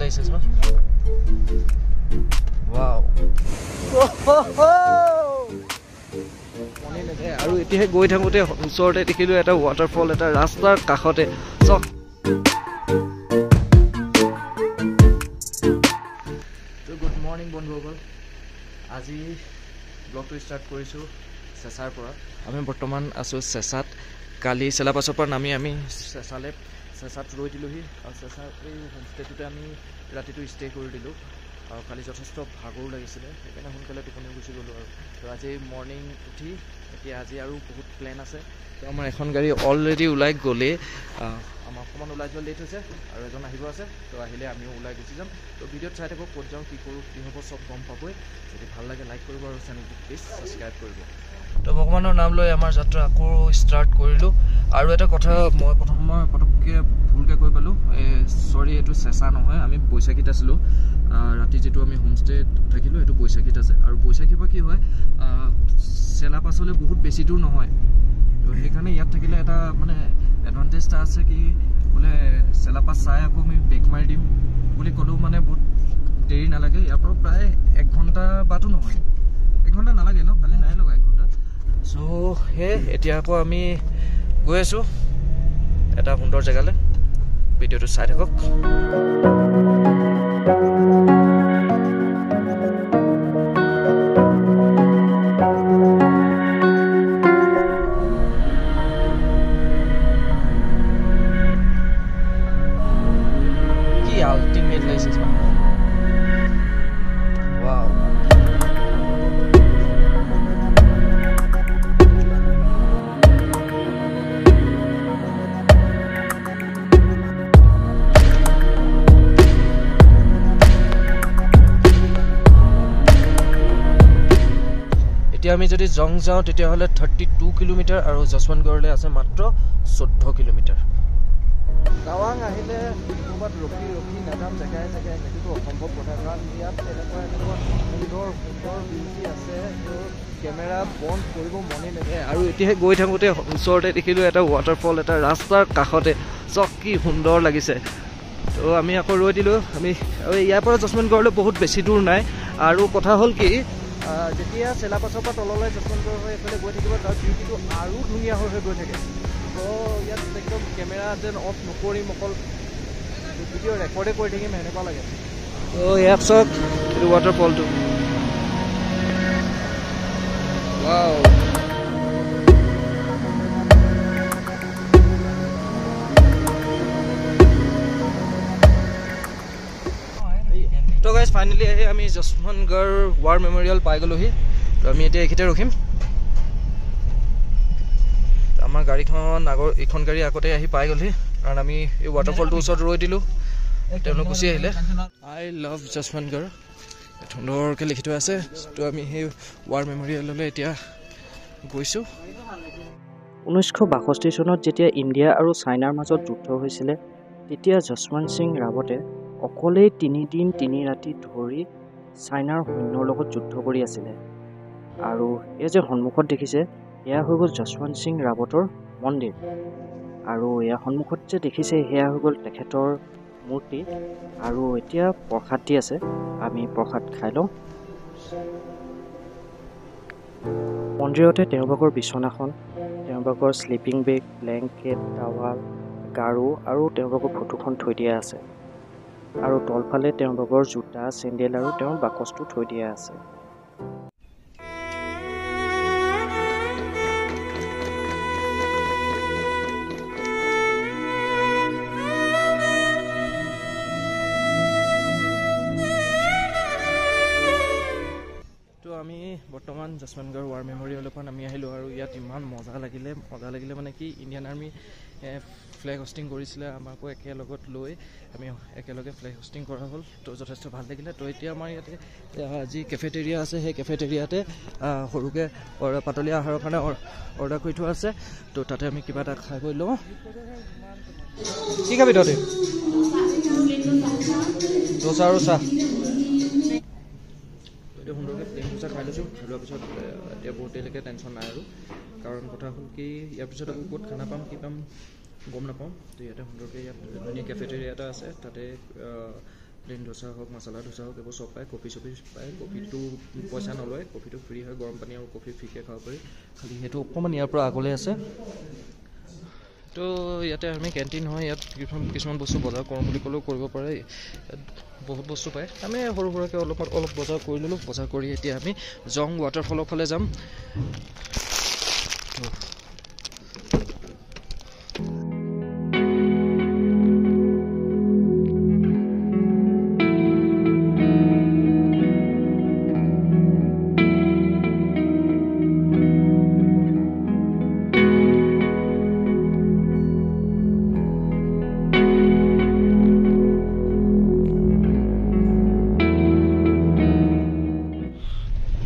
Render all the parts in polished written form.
লাগিছে চোৱা ৱাও মনে নাযায় আৰু এতিয়া গৈ থাকোঁতে ওচৰতে দেখিলোঁ এটা ৱাটাৰফল এটা ৰাস্তাৰ কাষতে চক গুড মৰ্ণিং বন্ধুসকল আজি ব্লগটো ষ্টাৰ্ট কৰিছোঁ চেঁচাৰ পৰা আমি বৰ্তমান আছোঁ চেঁচাত কালি চেলাপাছৰ পৰা নামি আমি চেঁচাত ৰৈ দিলোঁহি আৰু চেঁচাৰ এই হোমষ্টেটোতে আমি ৰাতিটো ষ্টে কৰি দিলোঁ আৰু কালি যথেষ্ট ভাগৰো লাগিছিলে সেইকাৰণে সোনকালে টোপনি গুচি গ'লোঁ আৰু আজি মৰ্ণিং উঠি এতিয়া আজি আৰু বহুত প্লেন আছে তো আমাৰ এখন গাড়ী অলৰেডি ওলাই গ'লেই আমাৰ অকণমান ওলাই যোৱা লেট হৈছে আৰু এজন আহিব আছে তো আহিলে আমিও ওলাই গুচি যাম তো ভিডিঅ'ত চাই থাকক ক'ত যাওঁ কি কৰোঁ কি হ'ব চব গম পাবই যদি ভাল লাগে লাইক কৰিব আৰু চেনেলটো প্লিজ ছাবস্ক্ৰাইব কৰিব তো ভগৱানৰ নাম লৈ আমাৰ যাত্ৰা আকৌ ষ্টাৰ্ট কৰিলোঁ আৰু এটা কথা মই পটককৈ ভুলকৈ কৈ পালোঁ চৰি এইটো চেঁচা নহয় আমি বৈশাখীত আছিলোঁ ৰাতি যিটো আমি হোমষ্টেত থাকিলোঁ সেইটো বৈশাখীত আছে আৰু বৈশাখীৰ পৰা কি হয় চেলাপাছলৈ বহুত বেছি দূৰ নহয় তো সেইকাৰণে ইয়াত থাকিলে এটা মানে এডভান্টেজ এটা আছে কি বোলে চেলাপাছ চাই আকৌ আমি বেক মাৰি দিম বুলি ক'লেও মানে বহুত দেৰি নালাগে ইয়াৰ পৰা প্ৰায় 1 ঘণ্টা বাটো নহয় 1 ঘণ্টা নালাগে ন ভালে নাই লগা 1 ঘণ্টা চ' সেই এতিয়া আকৌ আমি গৈ আছোঁ এটা সুন্দৰ জেগালৈ ভিডিঅ'টো চাই থাকক কি আল্টিমেট লাগিছে ৱাও এতিয়া আমি যদি জং যাওঁ তেতিয়াহ'লে 32 কিলোমিটাৰ আৰু যশৱন্তগড়লৈ আছে মাত্ৰ 14 কিলোমিটাৰ টাৱাং আহিলে ক'ৰবাত ৰখি নাযাম জেগাই সেইটোতো অসম্ভৱ কথা কাৰণ ইয়াত এনেকুৱা সুন্দৰ বিউটি আছে য'ত কেমেৰা বন্ধ কৰিব মনে নাযায় আৰু এতিয়া গৈ থাকোঁতে ওচৰতে দেখিলোঁ এটা ৱাটাৰফল এটা ৰাস্তাৰ কাষতে চক কি সুন্দৰ লাগিছে তো আমি আকৌ ৰৈ দিলোঁ আমি ইয়াৰ পৰা যশৱন্তগড়লৈ বহুত বেছি দূৰ নাই আৰু কথা হ'ল কি যেতিয়া চেলাপাছৰ পৰা তললৈ যশৱন্তগড় হৈ এইফালে গৈ থাকিব তাৰ বিউটিটো আৰু ধুনীয়া হৈ গৈ থাকে তো ইয়াত একদম কেমেৰা যেন অফ নকৰিম অকল ভিডিঅ' ৰেকৰ্ডে কৰি থাকিম সেনেকুৱা লাগে তো ইয়াত চাওক এইটো ৱাটাৰফলটো ৱাও তো গাইজ ফাইনেলি আহি আমি যশৱন্তগড় ৱাৰ মেমৰিয়েল পাই গ'লোহি তো আমি এতিয়া এইখিনিতে ৰখিম আমাৰ গাড়ীখন এইখন গাড়ী আগতে আহি পাই গ'লহি কাৰণ আমি এই ৱাটাৰফলটোৰ ওচৰত ৰৈ দিলোঁ তেওঁলোক গুচি আহিলে আই লাভ যশৱন্তগড় সুন্দৰকৈ লিখি থোৱা আছে তো আমি সেই ৱাৰ মেমৰিয়েললৈ এতিয়া গৈছোঁ 1962 চনত যেতিয়া ইণ্ডিয়া আৰু চাইনাৰ মাজত যুদ্ধ হৈছিলে তেতিয়া যশৱন্ত সিং ৰাৱতে অকলেই 3 দিন 3 ৰাতি ধৰি চাইনাৰ সৈন্যৰ লগত যুদ্ধ কৰি আছিলে আৰু এই যে সন্মুখত দেখিছে এয়া হৈ গ'ল যশৱন্ত সিং ৰাৱতৰ মন্দিৰ আৰু এয়া সন্মুখত যে দেখিছে সেয়া হৈ গ'ল তেখেতৰ মূৰ্তি আৰু এতিয়া প্ৰসাদ দি আছে আমি প্ৰসাদ খাই লওঁ মন্দিৰতে তেওঁলোকৰ বিচনাখন তেওঁলোকৰ স্লিপিং বেগ ব্লেংকেট টাৱাল গাৰু আৰু তেওঁলোকৰ ফটোখন থৈ দিয়া আছে আৰু তলফালে তেওঁলোকৰ জোতা চেণ্ডেল আৰু তেওঁৰ বাকচটো থৈ দিয়া আছে আমি বৰ্তমান যশৱন্তগড় ৱাৰ মেমৰিয়েলৰ পৰা নামি আহিলোঁ আৰু ইয়াত ইমান মজা লাগিলে মানে কি ইণ্ডিয়ান আৰ্মি ফ্লেগ হোষ্টিং কৰিছিলে আমাকো একেলগত লৈ আমি একেলগে ফ্লেগ হোষ্টিং কৰা হ'ল তো যথেষ্ট ভাল লাগিলে তো এতিয়া আমাৰ ইয়াতে যি কেফেটেৰিয়া আছে সেই কেফেটেৰিয়াতে সৰুকৈ পাতলীয়া আহাৰৰ কাৰণে অৰ্ডাৰ কৰি থোৱা আছে তো তাতে আমি কিবা এটা খাই কৰি লওঁ কি খাবি তহঁতে দোচা আৰু চাহ সুন্দৰকৈ প্লেন দোচা খাই লৈছোঁ খাই লোৱাৰ পিছত এতিয়া বহুত দেৰিলৈকে টেনশ্যন নাই আৰু কাৰণ কথা হ'ল কি ইয়াৰ পিছত আকৌ ক'ত খানা পাম কি পাম গম নাপাওঁ তো ইয়াতে সুন্দৰকৈ ইয়াত ধুনীয়া কেফেটেৰিয়া এটা আছে তাতে প্লেইন ডোচা হওক মছলা ডোচা হওক এইবোৰ চব পায় কফি চফি পায় কফিটো পইচা নলয় কফিটো ফ্ৰী হয় গৰম পানী আৰু কফি ফ্ৰীকৈ খাব পাৰি খালি সেইটো অকণমান ইয়াৰ পৰা আগলৈ আছে তো ইয়াতে আমি কেণ্টিন হয় ইয়াত কিছুমান বস্তু বজাৰ কৰোঁ বুলি ক'লেও কৰিব পাৰে ইয়াত বহুত বস্তু পায় আমি সৰু সুৰাকৈ অলপ বজাৰ কৰি ল'লোঁ বজাৰ কৰি এতিয়া আমি জং ৱাটাৰফলৰ ফালে যাম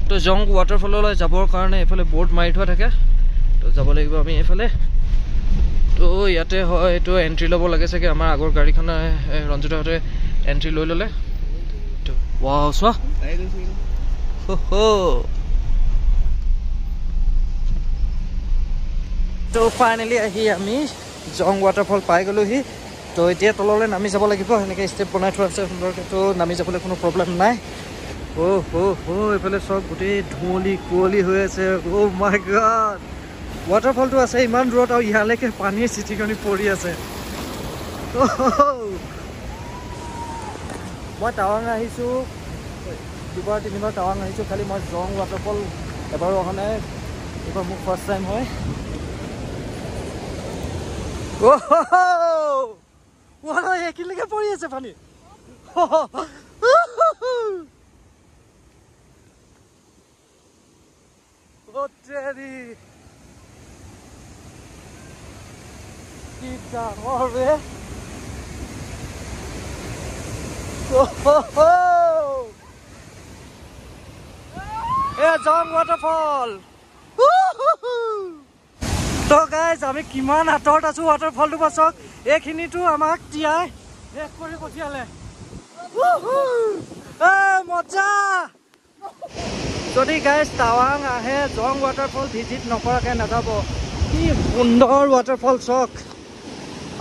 তো জং ৱাটাৰফললৈ যাবৰ কাৰণে এইফালে বৰ্ড মাৰি থোৱা থাকে তো যাব লাগিব আমি এইফালে তো ইয়াতে হয় এইটো এণ্ট্ৰি ল'ব লাগে চাগে আমাৰ আগৰ গাড়ীখনে ৰঞ্জিতহঁতে এণ্ট্ৰি লৈ ল'লে তো ৱাও চোৱা তো ফাইনেলি আহি আমি জং ৱাটাৰফল পাই গ'লোহি তো এতিয়া তললৈ নামি যাব লাগিব সেনেকৈ ষ্টেপ বনাই থোৱা আছে সুন্দৰকৈ তো নামি যাবলৈ কোনো প্ৰব্লেম নাই এইফালে চব গোটেই ধুঁৱলি কুঁৱলি হৈ আছে মাই গড ৱাটাৰফলটো আছে ইমান দূৰত আৰু ইয়ালৈকে পানীৰ চিটিকনি পৰি আছে মই টাৱাং আহিছোঁ 2-3 বাৰ টাৱাং আহিছোঁ খালি মই জং ৱাটাৰফল এবাৰো অহা নাই এইবাৰ মোৰ ফাৰ্ষ্ট টাইম হয় এইখিনিলৈকে পৰি আছে পানী কি ডাঙৰ ৰে জং ৱাটাৰফল তো গাইজ আমি কিমান আঁতৰত আছো ৱাটাৰফলটো পাছক এইখিনিতো আমাক তিয়াই শেষ কৰি পঠিয়ালে মজা যদি গাইজ টাৱাং আহে জং ৱাটাৰফল ভিজিট নকৰাকৈ নাযাব কি সুন্দৰ ৱাটাৰফল চক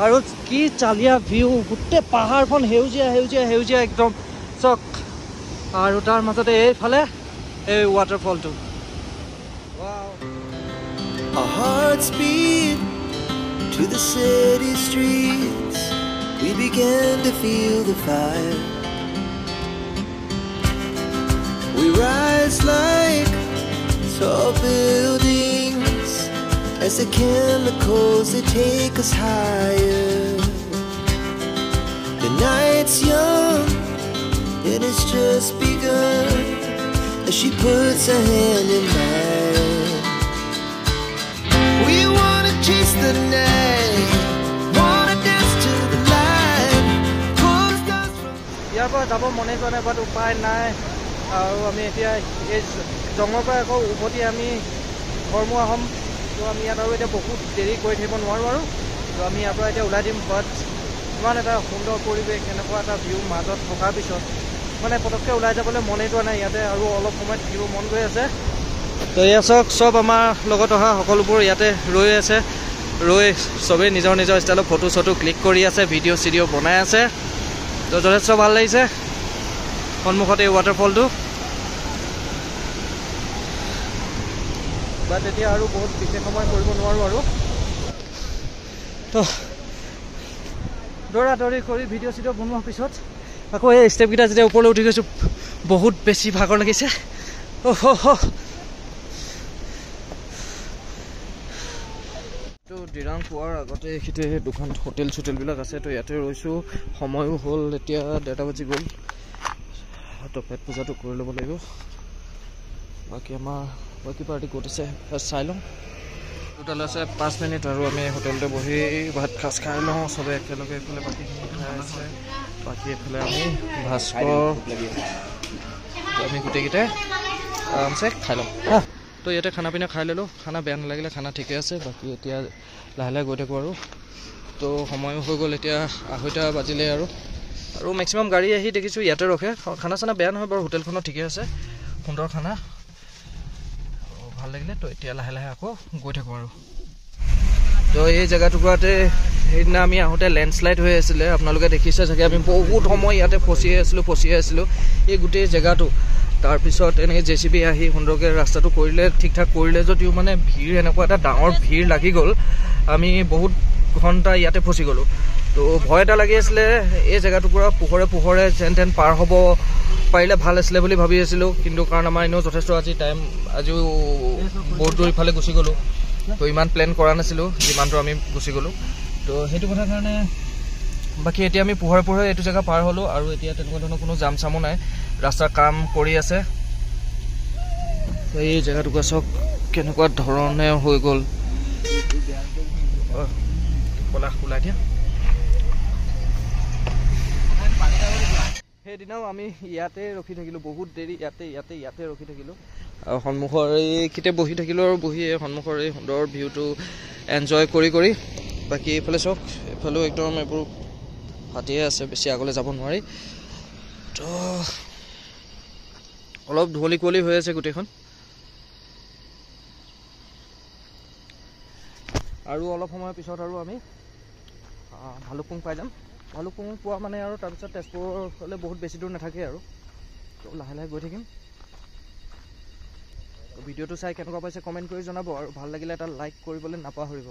আৰু কি চালিয়া ভিউ গোটেই পাহাৰখন সেউজীয়া সেউজীয়া সেউজীয়া একদম চক আৰু তাৰ মাজতে এইফালে এই ৱাটাৰফলটো Our hearts beat to the city streets. We began to feel the fire. We rise like tall buildings as the chemicals they take us higher. The night's young and it's just begun as she puts her hand in mine. We wanna chase the night, wanna dance to the light. Pull stars from. ইয়াৰ পৰা যাব মনে যোৱা নাই বাট উপায় নাই আৰু আমি এতিয়া এই জঙৰ পৰা আকৌ উভতি আমি ঘৰমুৱা হ'ম তো আমি ইয়াত আৰু এতিয়া বহুত দেৰি কৰি থাকিব নোৱাৰোঁ আৰু তো আমি ইয়াৰ পৰা এতিয়া ওলাই দিম বাট ইমান এটা সুন্দৰ পৰিৱেশ এনেকুৱা এটা ভিউ মাজত থকাৰ পিছত মানে পটককৈ ওলাই যাবলৈ মনে যোৱা নাই ইয়াতে আৰু অলপ সময় থাকিব মন গৈ আছে তো এয়া চাওক চব আমাৰ লগত অহা সকলোবোৰ ইয়াতে ৰৈ আছে ৰৈ চবেই নিজৰ নিজৰ ষ্টাইলত ফটো চটো ক্লিক কৰি আছে ভিডিঅ' চিডিঅ' বনাই আছে তো যথেষ্ট ভাল লাগিছে সন্মুখত এই ৱাটাৰফলটো বাট এতিয়া আৰু বহুত বিশেষ সময় কৰিব নোৱাৰোঁ আৰু তো দৌৰা দৌৰি কৰি ভিডিঅ' চিডিঅ' বনোৱাৰ পিছত আকৌ এই ষ্টেপকেইটা যেতিয়া ওপৰলৈ উঠি গৈছোঁ বহুত বেছি ভাগৰ লাগিছে তো ডিৰাং পোৱাৰ আগতে এইখিনিতে দোকান হোটেল চোটেলবিলাক আছে তো ইয়াতে ৰৈছোঁ সময়ো হ'ল এতিয়া 1:30 বাজি গ'ল তো পেট পূজাটো কৰি ল'ব লাগিব বাকী আমাৰ বাকী পাৰ্টি ক'ত আছে ফাৰ্ষ্ট চাই লওঁ টোটেল আছে 5 মিনিট আৰু আমি হোটেলতে বহি ভাত সাজ খাই লওঁ চবে একেলগে এইফালে বাকীখিনি খাই আছে বাকী এইফালে আমি ভাস্কৰ আমি গোটেইকেইটাই আৰামছে খাই লওঁ তো ইয়াতে খানা পিনা খাই ল'লোঁ খানা বেয়া নালাগিলে খানা ঠিকে আছে বাকী এতিয়া লাহে লাহে গৈ থাকোঁ আৰু তো সময়ো হৈ গ'ল এতিয়া 2:30 বাজিলে আৰু মেক্সিমাম গাড়ী আহি দেখিছোঁ ইয়াতে ৰখে খানা চানা বেয়া নহয় বাৰু হোটেলখনত ঠিকে আছে সুন্দৰ খানা ভাল লাগিলে তো এতিয়া লাহে লাহে আকৌ গৈ থাকোঁ আৰু তো এই জেগাটুকুৰাতে সেইদিনা আমি আহোঁতে লেণ্ডশ্লাইড হৈ আছিলে, আপোনালোকে দেখিছে চাগে। আমি বহুত সময় ইয়াতে ফচিয়ে আছিলোঁ এই গোটেই জেগাটো। তাৰপিছত এনেকৈ JCB আহি সুন্দৰকৈ ৰাস্তাটো কৰিলে, ঠিক ঠাক কৰিলে যদিও মানে ভিৰ, এনেকুৱা এটা ডাঙৰ ভিৰ লাগি গ'ল। আমি বহুত ঘণ্টা ইয়াতে ফচি গ'লোঁ। তো ভয় এটা লাগি আছিলে, এই জেগাটুকুৰা পোহৰে যেন তেন পাৰ হ'ব পাৰিলে ভাল আছিলে বুলি ভাবি আছিলোঁ। কিন্তু কাৰণ আমাৰ এনেও যথেষ্ট আজিও বহুত দূৰ ইফালে গুচি গ'লোঁ। তো ইমান প্লেন কৰা নাছিলোঁ, যিমানটো আমি গুচি গ'লোঁ। তো সেইটো কথা কাৰণে বাকী এতিয়া আমি পোহৰে এইটো জেগা পাৰ হ'লোঁ। আৰু এতিয়া তেনেকুৱা ধৰণৰ কোনো জাম চামো নাই, ৰাস্তাৰ কাম কৰি আছে। এই জেগাটুকুৰা চাওক কেনেকুৱা ধৰণে হৈ গ'ল। পলাশ ওলাই দিয়া। সেইদিনাও আমি ইয়াতে ৰখি থাকিলোঁ বহুত দেৰি, ইয়াতে ৰখি থাকিলোঁ। আৰু সন্মুখৰ এইখিতে বহি থাকিলোঁ, আৰু বহি এই সন্মুখৰ এই সুন্দৰ ভিউটো এনজয় কৰি বাকী এইফালে চাওক, এইফালেও একদম এইবোৰ ফাটিয়ে আছে, বেছি আগলৈ যাব নোৱাৰি। তো অলপ ধুৱলি কুঁৱলী হৈ আছে গোটেইখন। আৰু অলপ সময়ৰ পিছত আৰু আমি ভালুকপুং পাই যাম। ভালুকপুং পোৱা মানে আৰু তাৰপিছত তেজপুৰলৈ বহুত বেছি দূৰ নাথাকে আৰু। তো লাহে লাহে গৈ থাকিম। ভিডিঅ'টো চাই কেনেকুৱা পাইছে কমেণ্ট কৰি জনাব, আৰু ভাল লাগিলে এটা লাইক কৰিবলৈ নাপাহৰিব।